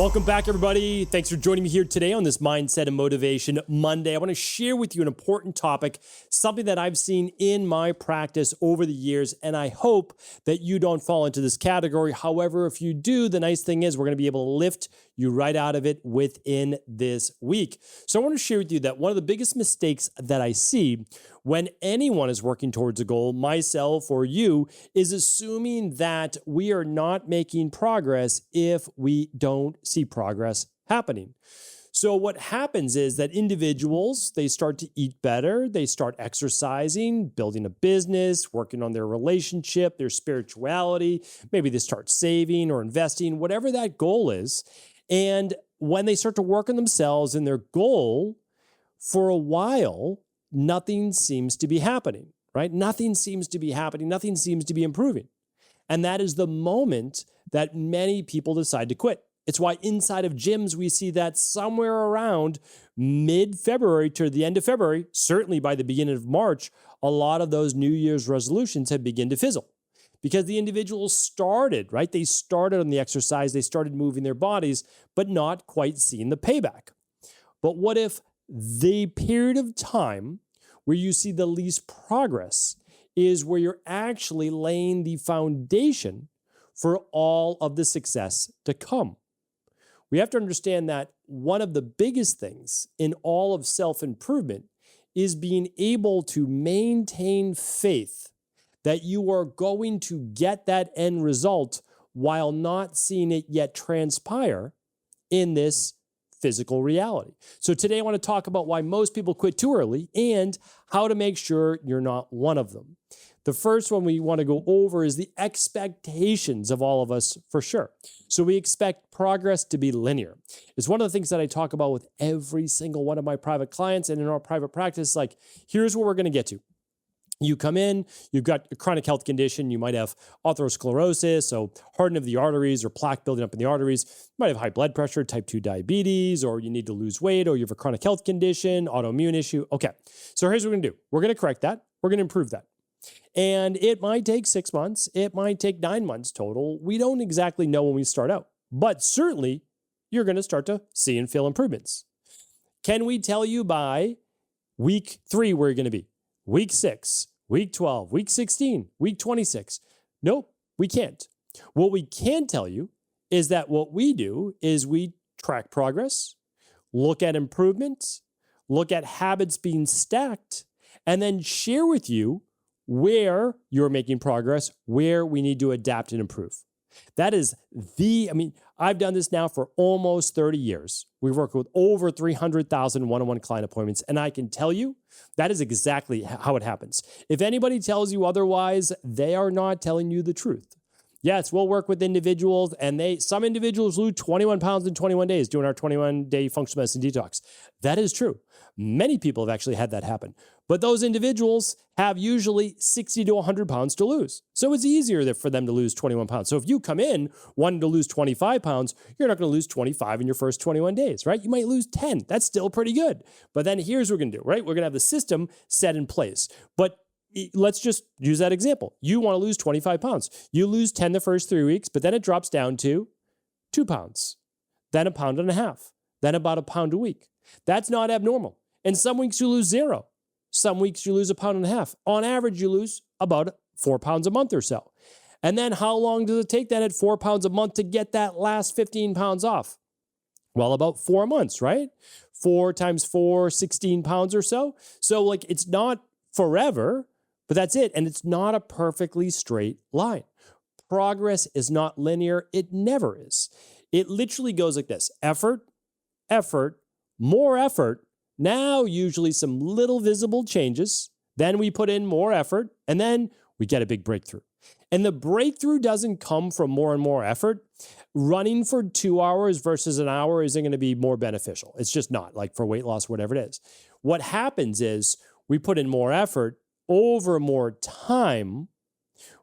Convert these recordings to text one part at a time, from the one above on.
Welcome back, everybody. Thanks for joining me here today on this Mindset and Motivation Monday. I want to share with you an important topic, something that I've seen in my practice over the years, and I hope that you don't fall into this category. However, if you do, the nice thing is we're going to be able to lift you right out of it within this week. So I want to share with you that one of the biggest mistakes that I see when anyone is working towards a goal, myself or you, is assuming that we are not making progress if we don't see progress happening. So what happens is that individuals, they start to eat better, they start exercising, building a business, working on their relationship, their spirituality, maybe they start saving or investing, whatever that goal is. And when they start to work on themselves and their goal, for a while, nothing seems to be happening, right? Nothing seems to be happening. Nothing seems to be improving. And that is the moment that many people decide to quit. It's why inside of gyms, we see that somewhere around mid-February to the end of February, certainly by the beginning of March, a lot of those New Year's resolutions have begun to fizzle. Because the individuals started, right? They started on the exercise, they started moving their bodies, but not quite seeing the payback. But what if the period of time where you see the least progress is where you're actually laying the foundation for all of the success to come? We have to understand that one of the biggest things in all of self-improvement is being able to maintain faith that you are going to get that end result while not seeing it yet transpire in this physical reality. So today I want to talk about why most people quit too early and how to make sure you're not one of them. The first one we want to go over is the expectations of all of us for sure. So we expect progress to be linear. It's one of the things that I talk about with every single one of my private clients and in our private practice, like, here's where we're going to get to. You come in, you've got a chronic health condition, you might have atherosclerosis, so hardening of the arteries or plaque building up in the arteries. You might have high blood pressure, type 2 diabetes, or you need to lose weight, or you have a chronic health condition, autoimmune issue. Okay, so here's what we're gonna do. We're gonna correct that. We're gonna improve that. And it might take 6 months. It might take 9 months total. We don't exactly know when we start out, but certainly you're gonna start to see and feel improvements. Can we tell you by week 3 where you're gonna be? Week 6, week 12, week 16, week 26. Nope, we can't. What we can tell you is that what we do is we track progress, look at improvements, look at habits being stacked, and then share with you where you're making progress, where we need to adapt and improve. That is I've done this now for almost 30 years. We've worked with over 300,000 one-on-one client appointments, and I can tell you that is exactly how it happens. If anybody tells you otherwise, they are not telling you the truth. Yes, we'll work with individuals, and some individuals lose 21 pounds in 21 days doing our 21-day functional medicine detox. That is true. Many people have actually had that happen. But those individuals have usually 60 to 100 pounds to lose. So it's easier for them to lose 21 pounds. So if you come in wanting to lose 25 pounds, you're not going to lose 25 in your first 21 days, right? You might lose 10. That's still pretty good. But then here's what we're going to do, right? We're going to have the system set in place. But let's just use that example. You want to lose 25 pounds. You lose 10 the first 3 weeks, but then it drops down to 2 pounds, then 1.5 pounds, then about 1 pound a week. That's not abnormal. And some weeks you lose 0. Some weeks you lose 1.5 pounds. On average, you lose about 4 pounds a month or so. And then how long does it take then at 4 pounds a month to get that last 15 pounds off? Well, about 4 months, right? 4 times 4, 16 pounds or so. So it's not forever, but that's it. And it's not a perfectly straight line. Progress is not linear. It never is. It literally goes like this: effort, effort, more effort. Now, usually some little visible changes. Then we put in more effort, and then we get a big breakthrough. And the breakthrough doesn't come from more and more effort. Running for 2 hours versus an hour isn't going to be more beneficial. It's just not, like for weight loss, whatever it is. What happens is we put in more effort over more time,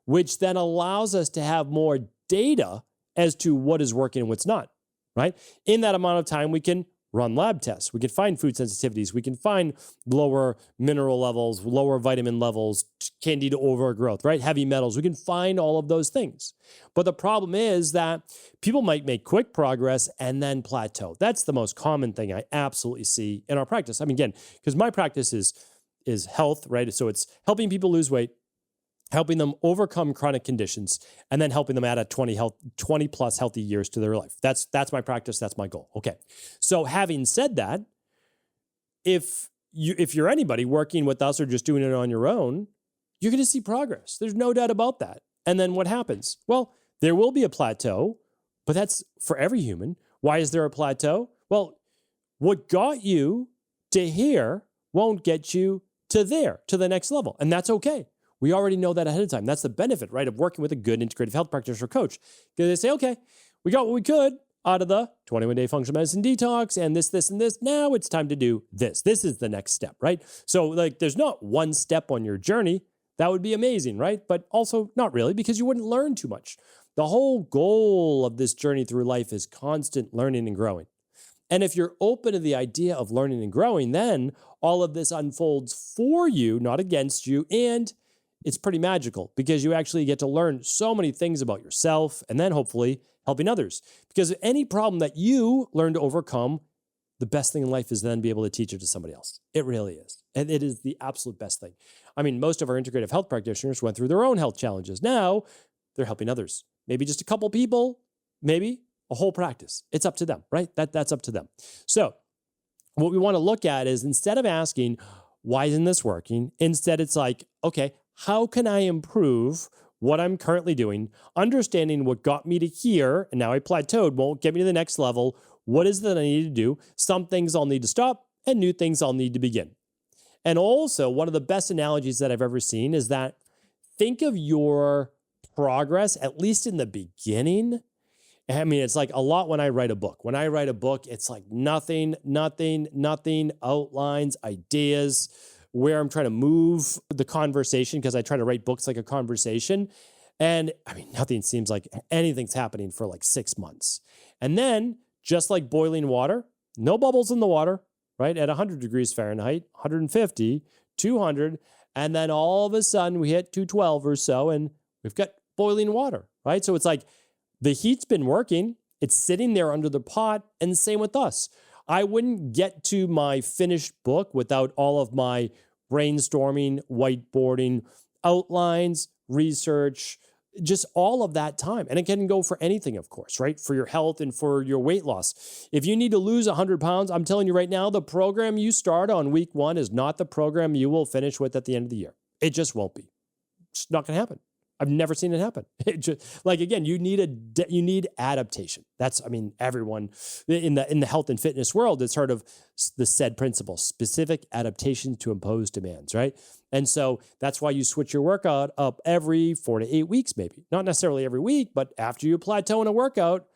which then allows us to have more data as to what is working and what's not, right? In that amount of time, we can run lab tests. We can find food sensitivities. We can find lower mineral levels, lower vitamin levels, candida overgrowth, right? Heavy metals. We can find all of those things. But the problem is that people might make quick progress and then plateau. That's the most common thing I absolutely see in our practice. I mean, again, because my practice is health, right? So it's helping people lose weight, helping them overcome chronic conditions, and then helping them add a 20 plus healthy years to their life. That's my practice. That's my goal. Okay. So having said that, if you're anybody working with us or just doing it on your own, you're going to see progress. There's no doubt about that. And then what happens? Well, there will be a plateau, but that's for every human. Why is there a plateau? Well, what got you to here won't get you to there, to the next level. And that's okay. We already know that ahead of time. That's the benefit, right, of working with a good integrative health practitioner coach. Because they say, okay, we got what we could out of the 21-day functional medicine detox and this, and this. Now it's time to do this. This is the next step, right? So like there's not one step on your journey. That would be amazing, right? But also not really, because you wouldn't learn too much. The whole goal of this journey through life is constant learning and growing. And if you're open to the idea of learning and growing, then all of this unfolds for you, not against you. And it's pretty magical because you actually get to learn so many things about yourself and then hopefully helping others. Because any problem that you learn to overcome, the best thing in life is then be able to teach it to somebody else. It really is. And it is the absolute best thing. I mean, most of our integrative health practitioners went through their own health challenges. Now they're helping others. Maybe just a couple people, maybe a whole practice. It's up to them, right? That's up to them. So what we want to look at is instead of asking, why isn't this working? Instead, it's like, okay, how can I improve what I'm currently doing? Understanding what got me to here, and now I plateaued, won't get me to the next level. What is it that I need to do? Some things I'll need to stop and new things I'll need to begin. And also, one of the best analogies that I've ever seen is that think of your progress, at least in the beginning. I mean, it's like a lot when I write a book. When I write a book, it's like nothing, outlines, ideas, where I'm trying to move the conversation because I try to write books like a conversation. And I mean, nothing seems like anything's happening for like 6 months. And then just like boiling water, no bubbles in the water, right? At 100 degrees Fahrenheit, 150, 200. And then all of a sudden we hit 212 or so and we've got boiling water, right? So it's like the heat's been working. It's sitting there under the pot, and same with us. I wouldn't get to my finished book without all of my brainstorming, whiteboarding, outlines, research, just all of that time. And it can go for anything, of course, right? For your health and for your weight loss. If you need to lose 100 pounds, I'm telling you right now, the program you start on week 1 is not the program you will finish with at the end of the year. It just won't be. It's not going to happen. I've never seen it happen. It just, like, again, you need adaptation. That's, I mean, everyone in the health and fitness world, it's sort of the said principle, specific adaptation to imposed demands, right? And so that's why you switch your workout up every 4 to 8 weeks, maybe. Not necessarily every week, but after you plateau in a workout,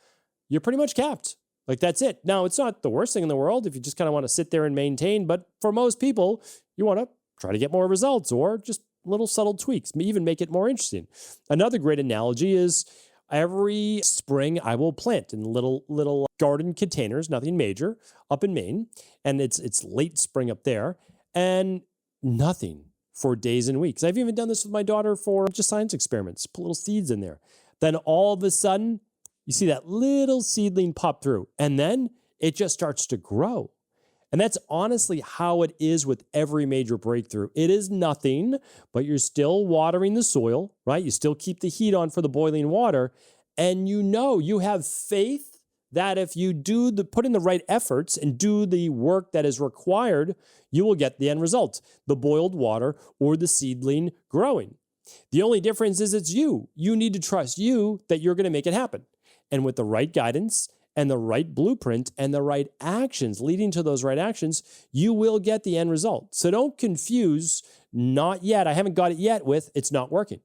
you're pretty much capped. Like, that's it. Now, it's not the worst thing in the world if you just kind of want to sit there and maintain, but for most people, you want to try to get more results or just little subtle tweaks, even make it more interesting. Another great analogy is every spring I will plant in little garden containers, nothing major, up in Maine. And it's late spring up there and nothing for days and weeks. I've even done this with my daughter for just science experiments, put little seeds in there. Then all of a sudden you see that little seedling pop through and then it just starts to grow. And that's honestly how it is with every major breakthrough. It is nothing, but you're still watering the soil, right? You still keep the heat on for the boiling water. And you have faith that if you put in the right efforts and do the work that is required, you will get the end result, the boiled water or the seedling growing. The only difference is it's you. You need to trust you that you're going to make it happen. And with the right guidance and the right blueprint and the right actions leading to those right actions, you will get the end result. So don't confuse not yet, I haven't got it yet with it's not working.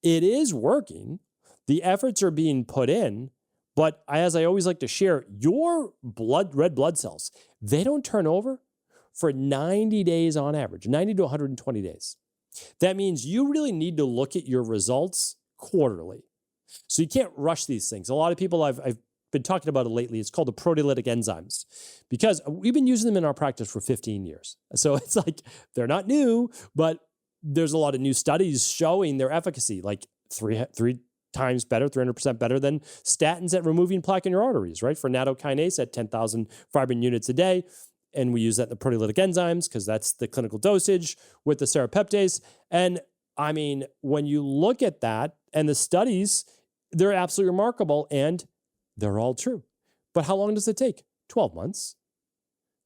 It is working. The efforts are being put in, but as I always like to share, your red blood cells, they don't turn over for 90 days on average, 90 to 120 days. That means you really need to look at your results quarterly. So you can't rush these things. A lot of people I've been talking about it lately. It's called the proteolytic enzymes because we've been using them in our practice for 15 years. So it's like they're not new, but there's a lot of new studies showing their efficacy, like three times better, 300% better than statins at removing plaque in your arteries, right? For nattokinase at 10,000 fibrin units a day. And we use that in the proteolytic enzymes because that's the clinical dosage with the serrapeptase. And I mean, when you look at that and the studies, they're absolutely remarkable and they're all true. But how long does it take? 12 months,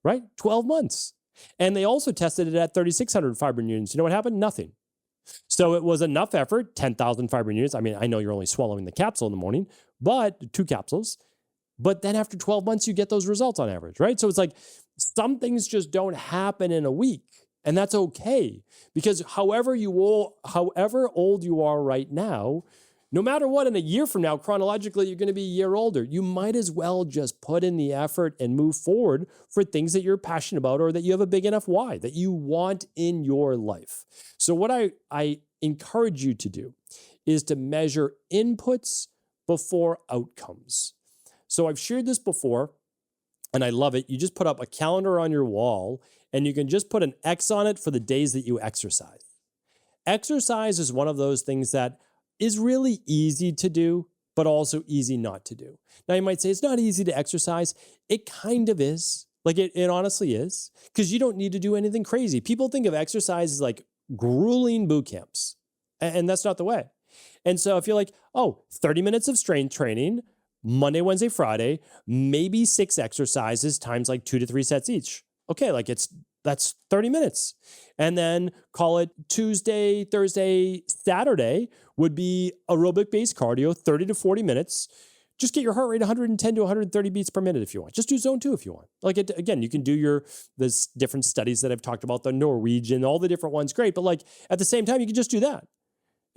right? 12 months. And they also tested it at 3,600 fibrin units. You know what happened? Nothing. So it was enough effort, 10,000 fibrin units. I mean, I know you're only swallowing the capsule in the morning, but 2 capsules. But then after 12 months, you get those results on average, right? So it's like some things just don't happen in a week. And that's okay. Because however old you are right now, no matter what, in a year from now, chronologically, you're going to be a year older. You might as well just put in the effort and move forward for things that you're passionate about or that you have a big enough why that you want in your life. So what I encourage you to do is to measure inputs before outcomes. So I've shared this before, and I love it. You just put up a calendar on your wall, and you can just put an X on it for the days that you exercise. Exercise is one of those things that is really easy to do, but also easy not to do. Now, you might say it's not easy to exercise. It kind of is. Like it honestly is, because you don't need to do anything crazy. People think of exercise as like grueling boot camps, and that's not the way. And so if you're like, 30 minutes of strength training, Monday, Wednesday, Friday, maybe 6 exercises times like 2 to 3 sets each. Okay, that's 30 minutes. And then call it Tuesday, Thursday, Saturday would be aerobic-based cardio, 30 to 40 minutes. Just get your heart rate 110 to 130 beats per minute if you want. Just do zone 2 if you want. Again, you can do the different studies that I've talked about, the Norwegian, all the different ones, great. But at the same time, you can just do that.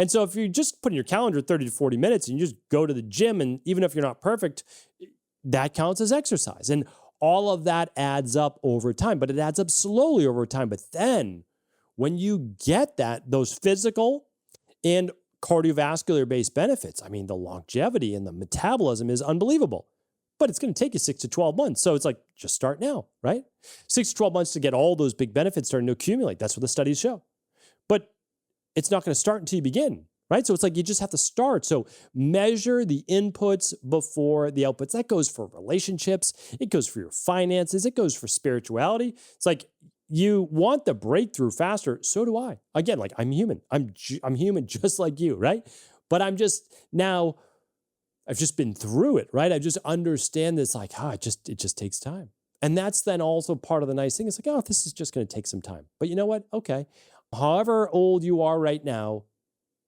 And so if you just put in your calendar 30 to 40 minutes and you just go to the gym, and even if you're not perfect, that counts as exercise. And all of that adds up over time, but it adds up slowly over time. But then when you get those physical and cardiovascular-based benefits, I mean, the longevity and the metabolism is unbelievable. But it's going to take you 6 to 12 months. So it's like, just start now, right? 6 to 12 months to get all those big benefits starting to accumulate. That's what the studies show. But it's not going to start until you begin, right? So it's like you just have to start. So measure the inputs before the outputs. That goes for relationships. It goes for your finances. It goes for spirituality. It's like you want the breakthrough faster. So do I. Again, I'm human. I'm human just like you, right? But I've just been through it, right? I just understand this it just takes time. And that's then also part of the nice thing. It's like, this is just going to take some time. But you know what? Okay. However old you are right now,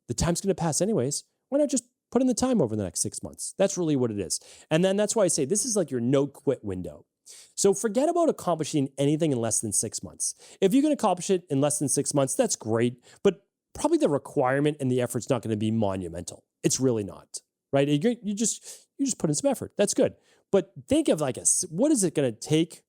the time's going to pass anyways. Why not just put in the time over the next 6 months? That's really what it is. And then that's why I say this is like your no quit window. So forget about accomplishing anything in less than 6 months. If you can accomplish it in less than 6 months, that's great. But probably the requirement and the effort's not going to be monumental. It's really not, right? You just put in some effort. That's good. But think of what is it going to take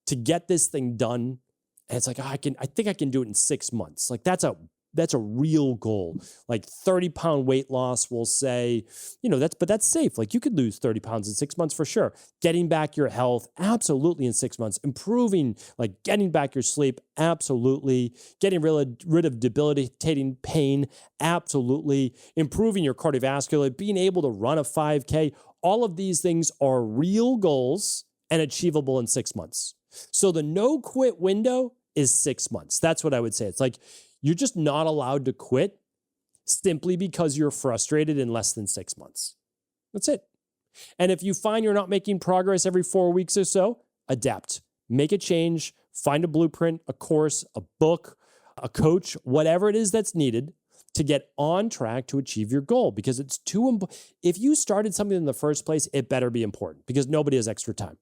to get this thing done? And it's like, I think I can do it in 6 months. That's a real goal. 30-pound weight loss, we'll say, but that's safe. You could lose 30 pounds in 6 months for sure. Getting back your health, absolutely in 6 months. Improving, getting back your sleep, absolutely. Getting rid of debilitating pain, absolutely. Improving your cardiovascular, being able to run a 5K. All of these things are real goals and achievable in 6 months. So the no quit window is 6 months. That's what I would say. It's you're just not allowed to quit simply because you're frustrated in less than 6 months. That's it. And if you find you're not making progress every 4 weeks or so, adapt, make a change, find a blueprint, a course, a book, a coach, whatever it is that's needed to get on track to achieve your goal, because it's too important. If you started something in the first place, it better be important because nobody has extra time.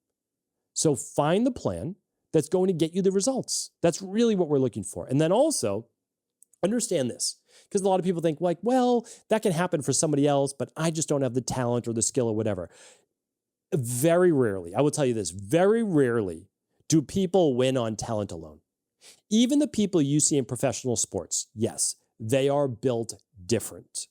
So find the plan that's going to get you the results. That's really what we're looking for. And then also understand this, because a lot of people think well, that can happen for somebody else, but I just don't have the talent or the skill or whatever. Very rarely, I will tell you this, very rarely do people win on talent alone. Even the people you see in professional sports, yes, they are built different.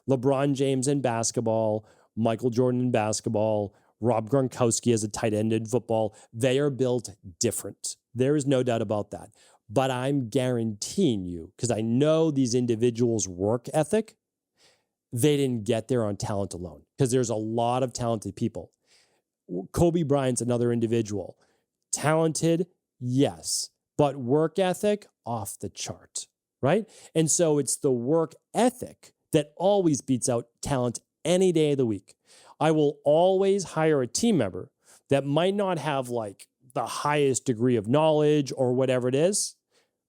LeBron James in basketball, Michael Jordan in basketball, Rob Gronkowski as a tight end in football. They are built different. There is no doubt about that. But I'm guaranteeing you, because I know these individuals' work ethic, they didn't get there on talent alone, because there's a lot of talented people. Kobe Bryant's another individual. Talented, yes, but work ethic, off the chart, right? And so it's the work ethic that always beats out talent any day of the week. I will always hire a team member that might not have like the highest degree of knowledge or whatever it is,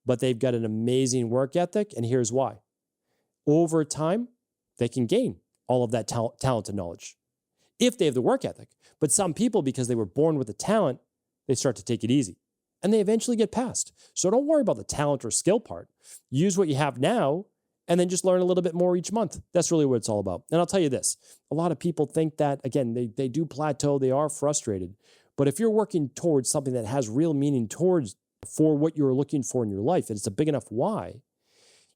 but they've got an amazing work ethic. And here's why. Over time, they can gain all of that talent and knowledge if they have the work ethic. But some people, because they were born with the talent, they start to take it easy and they eventually get past. So don't worry about the talent or skill part. Use what you have now and then just learn a little bit more each month. That's really what it's all about. And I'll tell you this, a lot of people think that, again, they do plateau, they are frustrated. But if you're working towards something that has real meaning for what you're looking for in your life, and it's a big enough why,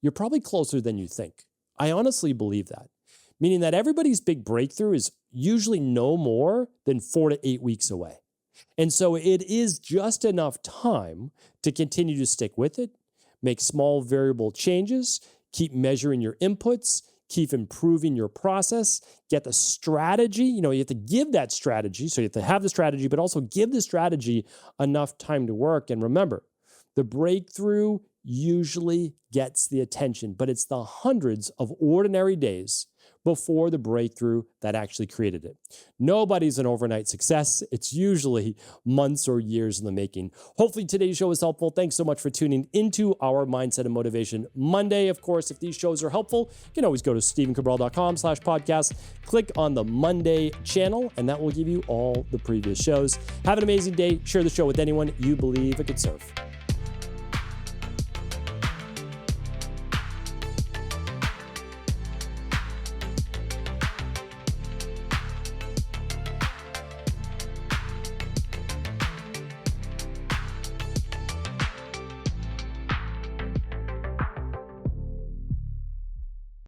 you're probably closer than you think. I honestly believe that. Meaning that everybody's big breakthrough is usually no more than 4 to 8 weeks away. And so it is just enough time to continue to stick with it, make small variable changes, keep measuring your inputs, keep improving your process, get the strategy. You have to give that strategy. So you have to have the strategy, but also give the strategy enough time to work. And remember, the breakthrough usually gets the attention, but it's the hundreds of ordinary days before the breakthrough that actually created it. Nobody's an overnight success. It's usually months or years in the making. Hopefully today's show is helpful. Thanks so much for tuning into our Mindset and Motivation Monday. Of course, if these shows are helpful, you can always go to stephencabral.com/podcast, click on the Monday channel, and that will give you all the previous shows. Have an amazing day. Share the show with anyone you believe it could serve.